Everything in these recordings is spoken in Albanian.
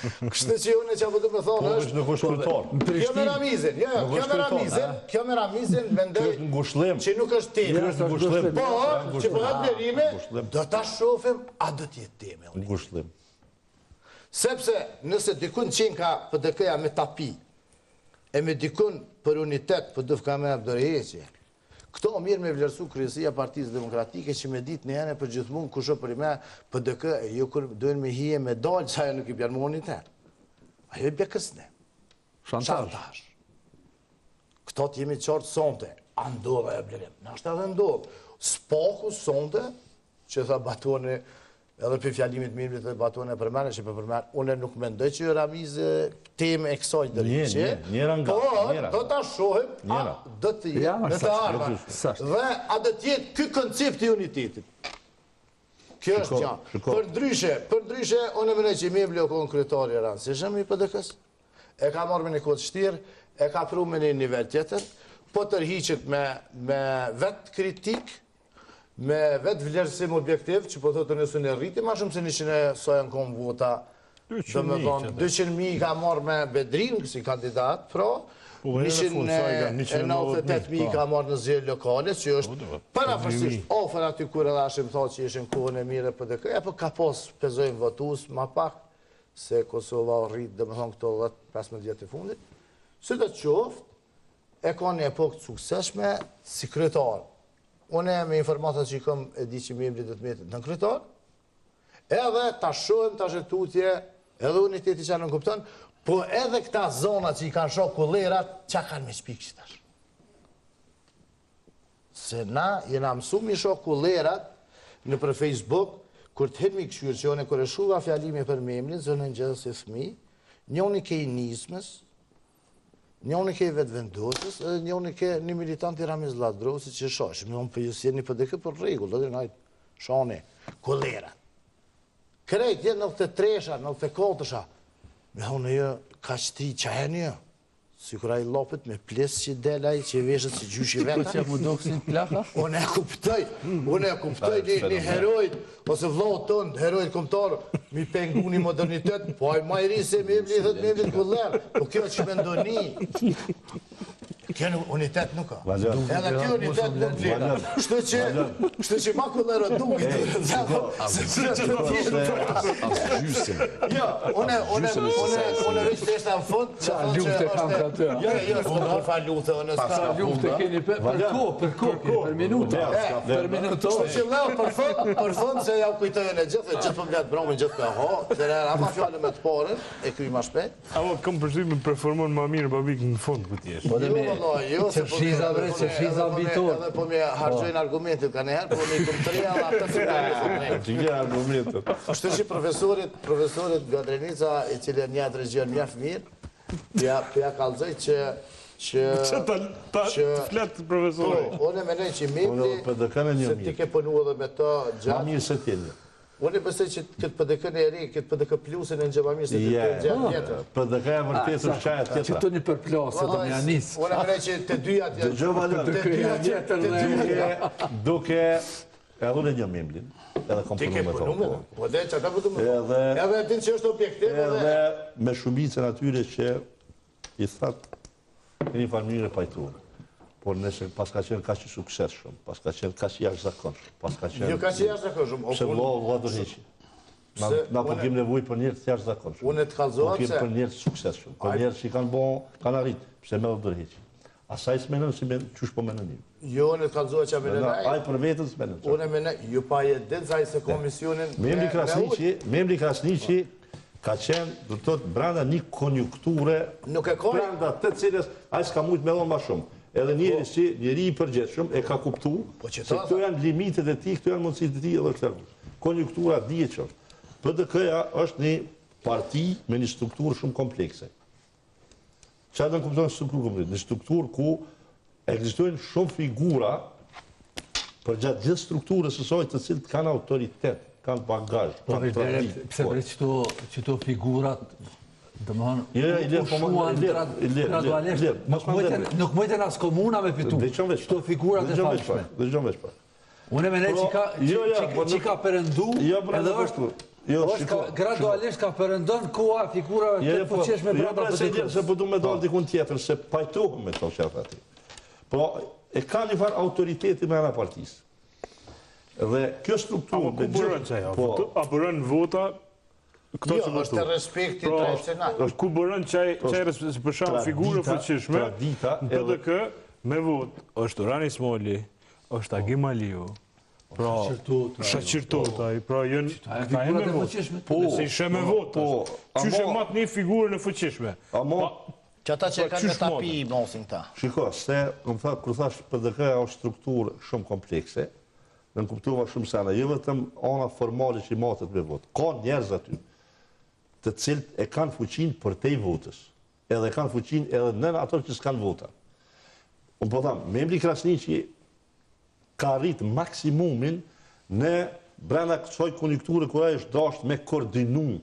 Kështë që unë që apo të më thonë është... Nuk është kryetar. Kjo me Ramizin mendoj që nuk është teme. Po, që po hëtë blerime, do ta shofim, a do t'jetë teme. Ngushëllim. Sepse nëse dikun qenë ka PDK-ja me tapi, e me dikun për unitet për dëfka me abdërheqje, këto mirë me vlerësu kryesia Partisë Demokratike që me ditë në jene për gjithmonë kusho për i me PDK, jo kër dojnë me hije me dalë, që ajo nuk i bjerë më unitet. Ajo i bjekësne. Shantash. Këto t'jemi qartë sonte, a ndodhe e blerim. Në është edhe ndodhe. Spaku sonte, që tha batone, edhe për fjallimit mirë të batone për mene, që për mene, une nuk mendoj që Ramiz teme e kësoj dërriqe, por do të shohim, do të jetë në të arma, dhe a do të jetë këj koncept i unitetit. Kjo është gjanë. Për ndryshe, une mene që i me blokon kryetari e rancishëm i PDK-s, e ka marrë me një kodë shtirë, e ka pru me një nivel tjetër, po tërhiqet me vetë kritikë, me vetë vlerësim objektiv, që po thotë nësë në rriti, ma shumë se 100 sa janë konë vota, 200.000 ka marrë me Bedrin, si kandidat, pra, 198.000 ka marrë në zjerë lokale, që është parafërsisht ofër aty kur edhe ashim thotë që ishin kohën e mire për DK, apo ka pos pezojnë votus ma pak, se Kosova o rritë, dhe me thonë këto 15 vjetë i fundit, së të qoftë, e ka një epokë të sukseshme si kryetar. Une me informatat që i kom e di që membri dhe të metit në kryetar, edhe ta shohem ta zhetutje, edhe uniteti që në kupton, po edhe këta zonat që i kanë shoh kullerat, që kanë me shpik qëtash. Se na jena mësu mi shoh kullerat në për Facebook, kur të hedmi këshyrë që one kër e shuva fjallimi për membrin, zonën gjithës e fmi, njoni ke i nismës, njoni ke i vetë vendosës, edhe njoni ke një militant i Ramiz Ladrosi që shosh, me unë për jusë jeni për deke për regull, edhe najtë shone, kullerat. Krejt, jenë 93-a, 94-a, me thonë jo, ka qëtri qajeni jo, si kura i lopët me ples që delaj, që veshët që gjyshi veta. Që mu do kësin plaka? Unë e kuptoj një herojt, ose vlohët tonë, herojt komtarë, mi pengu një modernitet, po aj majri se me ebli, dhët me ebli të kullerë, po kjo që me ndoni. Kjo unitet nuk ka. Edhe kjo unitet nuk vlerë. Kështu që ma kullerë duke të rëzako, se që të tjetë. Jo, une veç të eshte në fund, qa lufte kam ka të. Jo, s'ka fa lufte, une s'ka. Qa lufte keni për kokë, për minuta. Per minuto. Kështu që dhe, për fund, se ja u kujtojën e gjithë për mletë bromin gjithë ka ho, të rrë, ama fjallë me të porën, e kuj ma shpejt. Ama kam përshtypjen performon ma mirë babik në fund këtë jesh. Që fshiza bre, që fshiza ambitor. Edhe po me hargjojnë argumentit ka neherë, po me i këm të reja, atë të të Që gje argumentit. Kështu që profesorit Gadrenica, i cilë një atë region mjaftë mirë, pja kalzoj që ta fletë profesori. Unë e menoj që membri, se ti ke pënu edhe me ta gjatë. Ma mirë se tjeni. Unë e besoj që këtë PDK në eri, këtë PDK plusin e në gjëma mirë se të të gjatë tjetër. PDK e vërtetë është qaja tjetër. Që të një përplasë, të një anisë. Unë e menoj që të dyja tjetër. Dëgjova duke e dhune një memblin, edhe kom përnu me thonë. Po dhe që ata përdu me thonë. Edhe e din që është objektiv. Edhe me shumicën atyre që i thatë një farmire pajtuar. Por nëse pas ka qenë ka që sukses shumë, pas ka qenë ka që jashtë zakon shumë, pas ka qenë... Jo ka që jashtë zakon shumë. Se vloha dërheqi. Na po kem nevoj për njerë të jashtë zakon shumë. Unë e të kalzohat se... Po kem për njerë të sukses shumë, për njerë që i kanë arritë, pse me dërheqi. Asaj s'menën si qysh po menën një. Jo, unë e të kalzohat që a menën aj. Aj për vetën s'menën. Unë e menën, ju pa e din zaj se komisionin... Membri Krasniqi ka qenë, do të thotë, brenda një konjunkture, brenda të cilës aj s'ka mujtë me dhonë ma shumë. Edhe njeri i përgjithshëm e ka kuptu se këto janë limitet e ti, këto janë mundësit e ti edhe këtërë. Konjunktura dhije që është. PDK-ja është një parti me një strukturë shumë komplekse. Qa të në kuptojnë strukturë komplekse? Një strukturë ku ekzistojnë shumë figura për gjatë gjithë strukturës sësoj të cilët kanë autoritet, kanë bagazh, kanë tradit. Pse bre qëto figurat nuk mojten as komuna me fitu. Qëto figurat e falshme. Dhe gjënë veç pa. Unë e mene që ka përëndu edhe është Gradualisht ka përëndon koha figurave të fuqishme brenda PDK-s. Se po du me dalë dikun tjetër, se pajtohëm me to që atë ati. Po, e ka një farë autoriteti me ana partisë. Dhe kjo strukturë... Ku bërën që ajo? A bërën vota... Jo, është të respekti tradicional. Ku bërën që për shumë figurë fuqishme, në PDK, me vot, është Rani Smoli, është Agim Aliu, Shaqirtotaj, pra jënë... Ka e me vot. Se ishe me vot, që shë matë një figurën e fuqishme. Që ata që e kanë në tapi i mosin ta. Shiko, se, kërë thash PDK-ja është strukturë shumë komplekse, në kuptuar shumë sana, jo vetëm ana formale që i matet me vot. Ka njerëz aty, të cilët e kanë fuqinë për te i votës, edhe kanë fuqinë edhe në ato që s'kanë vota. Unë po thamë, Memri Krasniqi ka rritë maksimumin në brenda kësaj konjunkture kura është dashur me koordinu.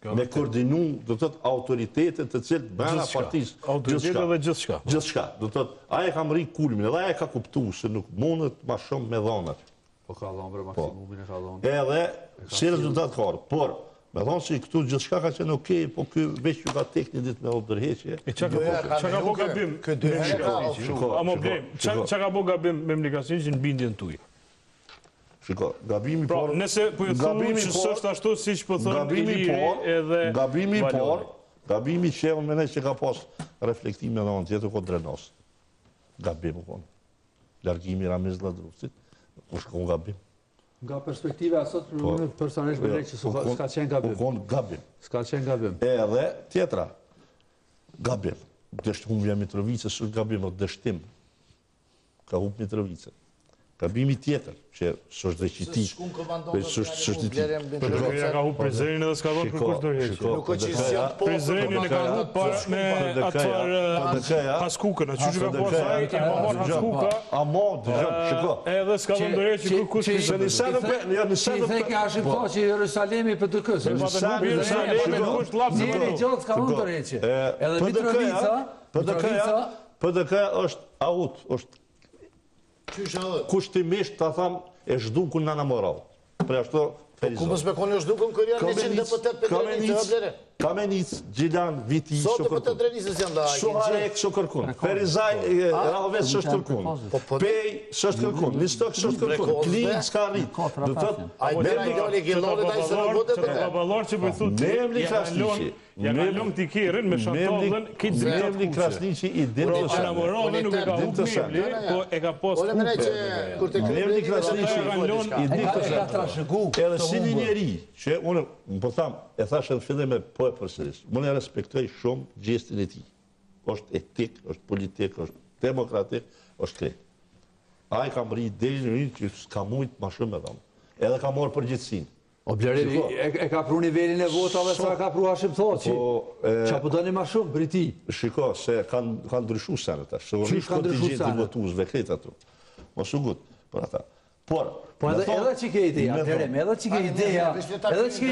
Me koordinu, do të thotë autoritetet të cilët brenda partisë. Autoritetet dhe gjithçka. Gjithçka. Do të thotë, ai ka rritë kulmin, edhe ai ka kuptuar se nuk mundet më shumë me dhonat. Po ka dhënë për maksimumin e ka dhënë. Edhe si rezultat ka, por me thonë që këtu gjithçka ka qenë okej, po ky veç ju ka tek një ditë me ndërheqje. Çka ka bo gabim? Çka ka bo gabim me Mlikasinë në bindjen tuaj? Shiko, gabimi por... Nëse po ju thuaj që s'është ashtu siç po thonë Iliri edhe Valori. Gabimi që unë mendoj që ka pas reflektime në anë tjetër ko drenos. Gabim u konë. Largimi Ramiz Ladrusit, u shkon gabim. Nga perspektive asot, personalisht me ne që s'ka qenë gabim. U konë gabim. S'ka qenë gabim. Edhe tjetra, gabim. Humbja Mitrovicës është gabim, o dështim. Ka humb Mitrovicën. Gabimi tjetër, që s'është dhe qiti. PDK-ja ka hu Prizrenin edhe s'ka dhënë kërkush ndërheqje. Prizrenin e ka hu me atëfar Haskukën, a që që ka pas ai, e pa marrë Haskuka. Amo, shiko. Edhe s'ka dhënë ndërheqje kërkush Prizrenin. Që i theke Hashim tha që Jerusalemi PDK-s. Njëri gjatë s'ka dhënë ndërheqje. Edhe Mitrovica... PDK është aut, është kushtimisht të thamë e zhdukun në moral. Pre ashtu Ferizon. Ku mësë me koni është zhdukun kërja 100 deputet për Drenisë? Kamenic, Gjilan, Viti, Sot deputet Drenisës janë da. Suharek së kërkun. Ferizaj, Rahoves së kërkun. Pej së kërkun. Listok së kërkun. Klin s'ka rrit. A i bera i dole Gilonit a i së në bote për te. Babalar që për thutë, ja ka lëng t'i kirin me shantallën kitë zërë Memri Krasniqi i din të sa. Moralën nuk e ka hup Memri, po e ka pas hupe. Memri Krasniqi i din të sa. Edhe si një njeri, që unë, më po thamë, e thash edhe fillim me po e përsëris, unë e respektoj shumë gjestin e tij. Është etik, është politik, është demokratik, është krejt. Ai ka mrit deri në një që s'ka mujt më shumë me dhamë. Edhe ka marrë përgjegjësinë. O Blerimi, e ka pru nivelin e votave sa ka pru Hashim Thaçi. Qa po doni ma shumë për ti? Shiko, se kanë ndryshu senet tash. Sigurisht kontingjenti i votuesve krejt ato. Mos u gut për ata. Po edhe që ke ideja, Blerimi, edhe që ke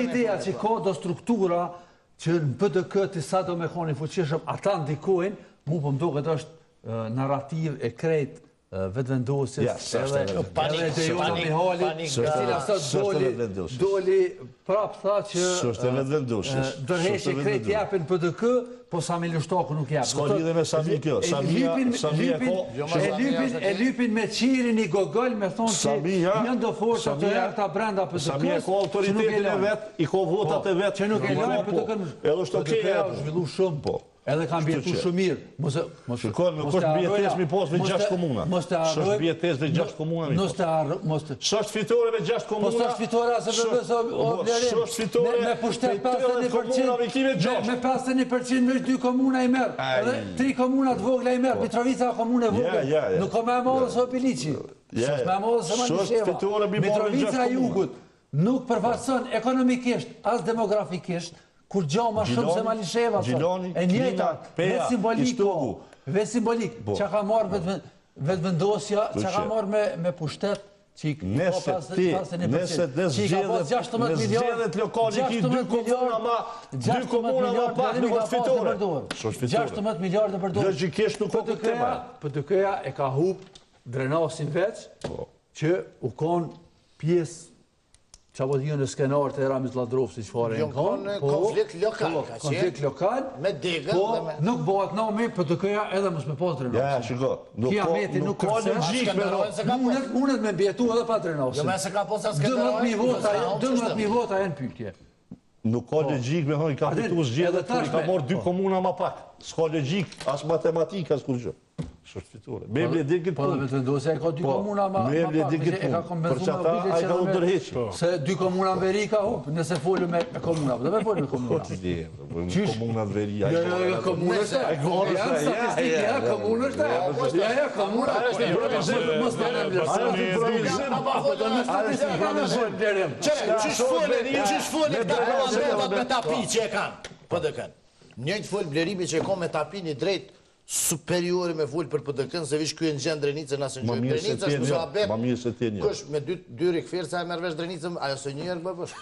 ideja që ka do struktura që në PDK të sa do me koni fuqishëm, ata ndikojnë, mu për më duket është narrativ e krejt vetëvendosjes, edhe Dejona Mihali, cila sot doli prap tha që dërheqje krejt japin PDK, po Sami Lështaku nuk japin. S'ka lidhe me Sami kjo. E lypin me qirin i gogël, me thonë që njën do forsa të jarta brenda PDK-s. Sami e ka autoritetin e vetë, i ka votat e vetë. Që nuk e lajnë PDK-n. Edhe është okej. PDK-a është zhvillu shumë, po. Edhe kam bjetu shumë mirë. Shikoj, nuk është bjetes mi posë me 6 komuna. Së është bjetes me 6 komuna mi posë. Së është fitore me 6 komuna. Po së është fitore asë vërbës o Blerim. Me pushtet 51%. Me 51% me 2 komuna i merë. Edhe 3 komuna të vogla i merë. Mitrovica komune vogla. Nuk ka me amodhe së Opilici. Së është me amodhe së Manisheva. Mitrovica Jugut nuk përfaqëson ekonomikisht as demografikisht kur gjohë ma shumë se Malisheva, e njëta, vetë simbolik, që ka marrë vetëvendosja, që ka marrë me pushtet, që i ka pas 21%, që i ka pas 16 miliard, 2 komuna ma pak nuk është fitore. 16 miliard në përdojnë. Logikisht nuk këtë tema. PDK-ja e ka hup drenasin veç, që u konë pjesë Qa po t'ju në skenar të Ramit Ladrov si që fare në kanë. Konflikt lokal, ka qenë. Konflikt lokal. Me degën. Po, nuk bëhat nami për të këja edhe mos me pas drenasin. Ja, shiko. Kiameti nuk kërses. Unet me bjetu edhe pa drenasin. Jo me se ka posa skenderojnë. 12.000 vota e në pytje. Nuk ka logjik me hojnë, ka fitu zgjedhët, i ka morë 2 komuna ma pak. S'ka logjik, as matematika, as kur gjë. Shështë fitore. Me mbje din këtë punë. Po dhe me të ndohë se e ka 2 komuna ma pak. Me mbje din këtë punë. Për që ata a i ka unë dërheqë. Se 2 komuna në veri ka hupë, nëse folë me komuna. Dhe me folë me komuna. Komuna në veri. Ja, komuna është ta. Janë statistikë, ja, komuna është ta. Ja, komuna është ta. Njëjtë folë Blerimi që e ka me tapi një drejt superiori me folë për PDK-n, se vish kjo e në gjenë Drenicën, asë në gjojë Drenicës, ma mirë se tje një. Kush me 2 rikëfirë, sa e mervesh Drenicën, ajo se një herë bëbësh.